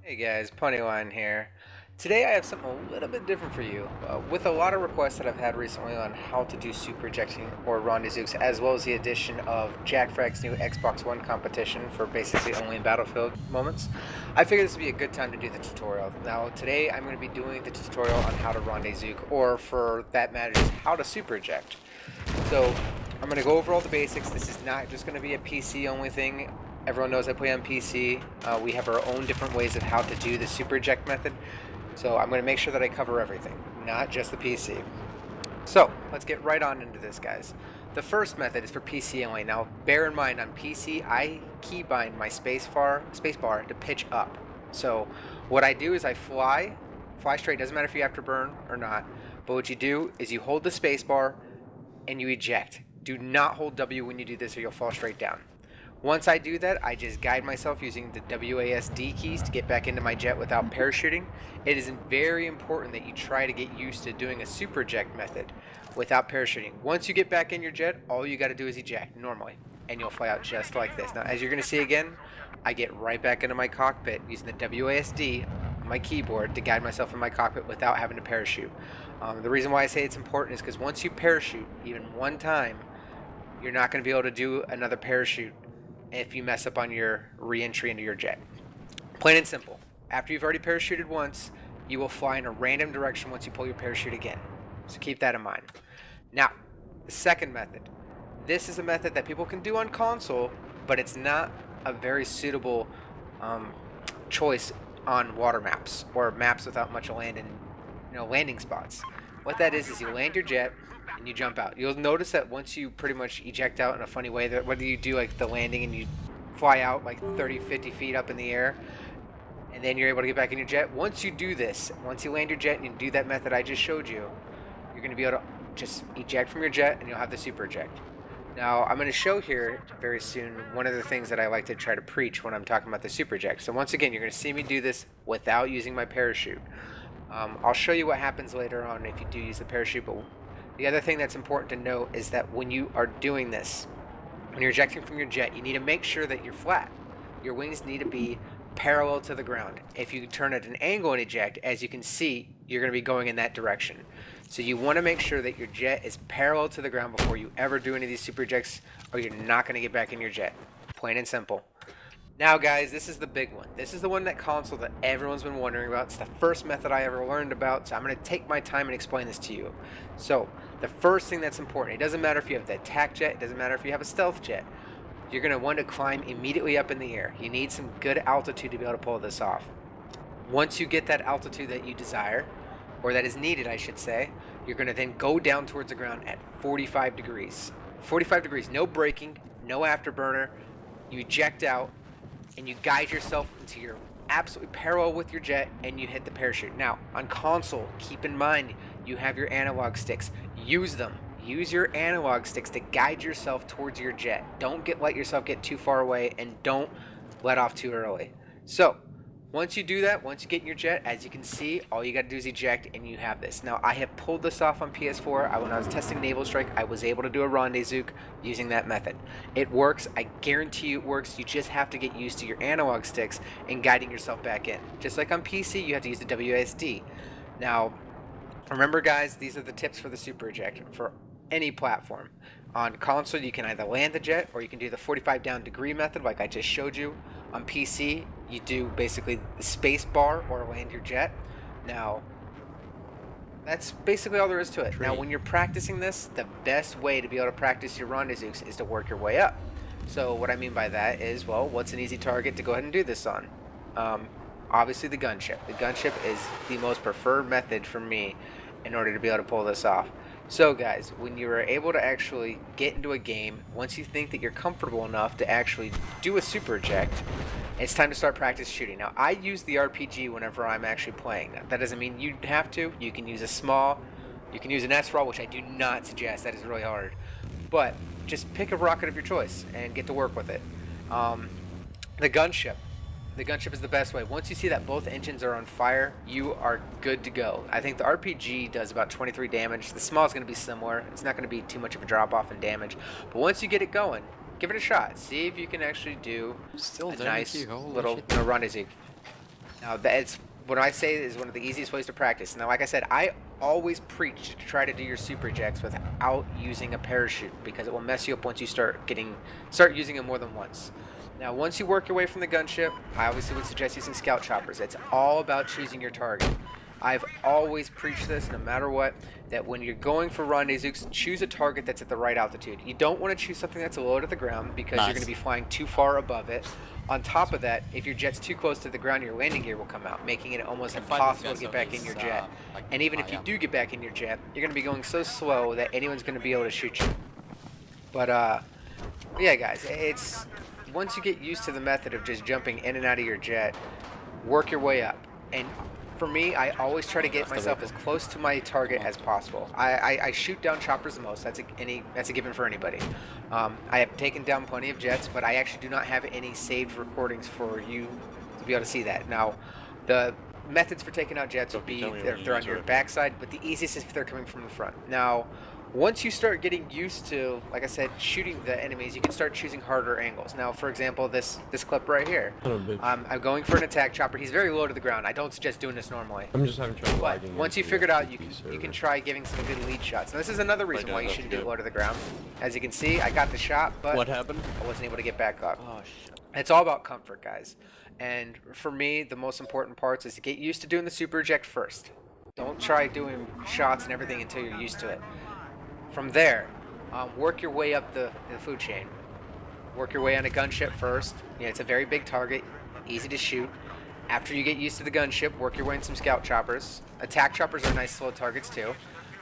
Hey guys, Punnyline here. Today I have something a little bit different for you. With a lot of requests that I've had recently on how to do super ejecting or rendezvous, as well as the addition of Jack Frag's new Xbox One competition for basically only in Battlefield moments, I figured this would be a good time to do the tutorial. Now today I'm going to be doing the tutorial on how to rendezvous, or for that matter, just how to super eject. So I'm going to go over all the basics. This is not just going to be a PC only thing. Everyone knows I play on PC. We have our own different ways of how to do the super eject method. So I'm going to make sure that I cover everything, not just the PC. So let's get right on into this, guys. The first method is for PC only. Now bear in mind, on PC I keybind my spacebar to pitch up. So what I do is I fly straight. Doesn't matter if you have to burn or not. But what you do is you hold the spacebar and you eject. Do not hold W when you do this or you'll fall straight down. Once I do that, I just guide myself using the WASD keys to get back into my jet without parachuting. It is very important that you try to get used to doing a super eject method without parachuting. Once you get back in your jet, all you got to do is eject normally, and you'll fly out just like this. Now, as you're going to see again, I get right back into my cockpit using the WASD on my keyboard to guide myself in my cockpit without having to parachute. The reason why I say it's important is because once you parachute, even one time, you're not going to be able to do another parachute if you mess up on your re-entry into your jet. Plain and simple. After you've already parachuted once, you will fly in a random direction once you pull your parachute again. So keep that in mind. Now, the second method. This is a method that people can do on console, but it's not a very suitable choice on water maps or maps without much landing spots. What that is you land your jet and you jump out. You'll notice that once you pretty much eject out in a funny way, that whether you do like the landing and you fly out like 30, 50 feet up in the air, and then you're able to get back in your jet. Once you do this, once you land your jet and you do that method I just showed you, you're going to be able to just eject from your jet and you'll have the super eject. Now, I'm going to show here very soon one of the things that I like to try to preach when I'm talking about the super eject. So once again, you're going to see me do this without using my parachute. I'll show you what happens later on if you do use the parachute, but the other thing that's important to note is that when you are doing this, when you're ejecting from your jet, you need to make sure that you're flat. Your wings need to be parallel to the ground. If you turn at an angle and eject, as you can see, you're going to be going in that direction. So you want to make sure that your jet is parallel to the ground before you ever do any of these super ejects, or you're not going to get back in your jet. Plain and simple. Now guys, this is the big one. This is the one that console that everyone's been wondering about. It's the first method I ever learned about, so I'm going to take my time and explain this to you. So, the first thing that's important, it doesn't matter if you have the attack jet, it doesn't matter if you have a stealth jet. You're going to want to climb immediately up in the air. You need some good altitude to be able to pull this off. Once you get that altitude that you desire, or that is needed I should say, you're going to then go down towards the ground at 45 degrees. 45 degrees, no braking, no afterburner. You eject out, and you guide yourself until you're absolutely parallel with your jet and you hit the parachute. Now, on console, keep in mind you have your analog sticks. Use them. Use your analog sticks to guide yourself towards your jet. Don't let yourself get too far away, and don't let off too early. So, once you do that, once you get in your jet, as you can see, all you got to do is eject and you have this. Now, I have pulled this off on PS4. When I was testing Naval Strike, I was able to do a Rendezook using that method. It works. I guarantee you it works. You just have to get used to your analog sticks and guiding yourself back in. Just like on PC, you have to use the WASD. Now, remember guys, these are the tips for the super eject for any platform. On console, you can either land the jet or you can do the 45 down degree method like I just showed you. On PC, you do basically the space bar or land your jet. Now, that's basically all there is to it. Now, when you're practicing this, the best way to be able to practice your rendezvous is to work your way up. So what I mean by that is, well, what's an easy target to go ahead and do this on? Obviously the gunship. The gunship is the most preferred method for me in order to be able to pull this off. So guys, when you are able to actually get into a game, once you think that you're comfortable enough to actually do a super eject, it's time to start practice shooting. Now, I use the RPG whenever I'm actually playing. That doesn't mean you have to. You can use a small, you can use an SRAW, which I do not suggest. That is really hard. But just pick a rocket of your choice and get to work with it. The gunship. The gunship is the best way. Once you see that both engines are on fire, you are good to go. I think the RPG does about 23 damage. The small is going to be similar. It's not going to be too much of a drop off in damage. But once you get it going, give it a shot. See if you can actually do Still a done, nice Mickey. Holy little shit. rendezvous. Now that's what I say is one of the easiest ways to practice. Now, like I said, I always preach to try to do your super ejects without using a parachute because it will mess you up once you start using it more than once. Now, once you work your way from the gunship, I obviously would suggest using scout choppers. It's all about choosing your target. I've always preached this, no matter what, that when you're going for rendezvous, choose a target that's at the right altitude. You don't want to choose something that's low to the ground because you're going to be flying too far above it. On top of that, if your jet's too close to the ground, your landing gear will come out, making it almost impossible to get back in your jet. And even if you do get back in your jet, you're going to be going so slow that anyone's going to be able to shoot you. But yeah, guys, it's once you get used to the method of just jumping in and out of your jet, work your way up. And for me, I always try to get myself as close to my target as possible. I shoot down choppers the most. That's a given for anybody. I have taken down plenty of jets, but I actually do not have any saved recordings for you to be able to see that. Now, the methods for taking out jets would be if they're on your backside, but the easiest is if they're coming from the front. Now, once you start getting used to, like I said, shooting the enemies, you can start choosing harder angles. Now, for example, this clip right here, I'm going for an attack chopper. He's very low to the ground. I don't suggest doing this normally. I'm just having trouble But lagging once you into figured the out, you can try giving some good lead shots. Now, this is another reason why you should do it low to the ground. As you can see, I got the shot, but what happened? I wasn't able to get back up. Oh shit. It's all about comfort, guys. And for me, the most important parts is to get used to doing the super eject first. Don't try doing shots and everything until you're used to it. From there, work your way up the food chain. Work your way on a gunship first. Yeah, it's a very big target, easy to shoot. After you get used to the gunship, work your way in some scout choppers. Attack choppers are nice slow targets too.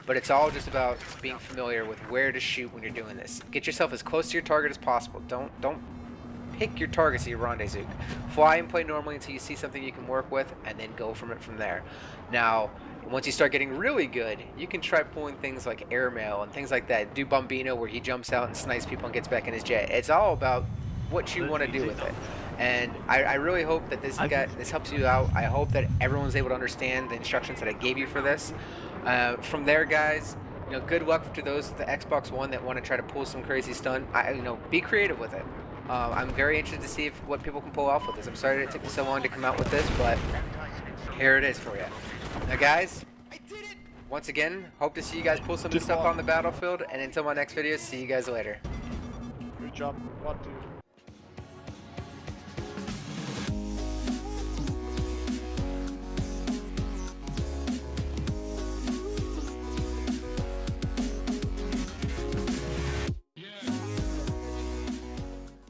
But it's all just about being familiar with where to shoot when you're doing this. Get yourself as close to your target as possible. Don't pick your targets at your rendezvous. Fly and play normally until you see something you can work with, and then go from it from there. Now, once you start getting really good, you can try pulling things like airmail and things like that. Do Bombino, where he jumps out and snipes people and gets back in his jet. It's all about what you want to do with it. And I really hope that this helps you out. I hope that everyone's able to understand the instructions that I gave you for this. From there, guys, good luck to those with the Xbox One that want to try to pull some crazy stunt. Be creative with it. I'm very interested to see what people can pull off with this. I'm sorry it took me so long to come out with this, but here it is for you. Now, guys, once again, hope to see you guys pull some of this stuff on the battlefield, and until my next video, see you guys later. Good job. 1, 2.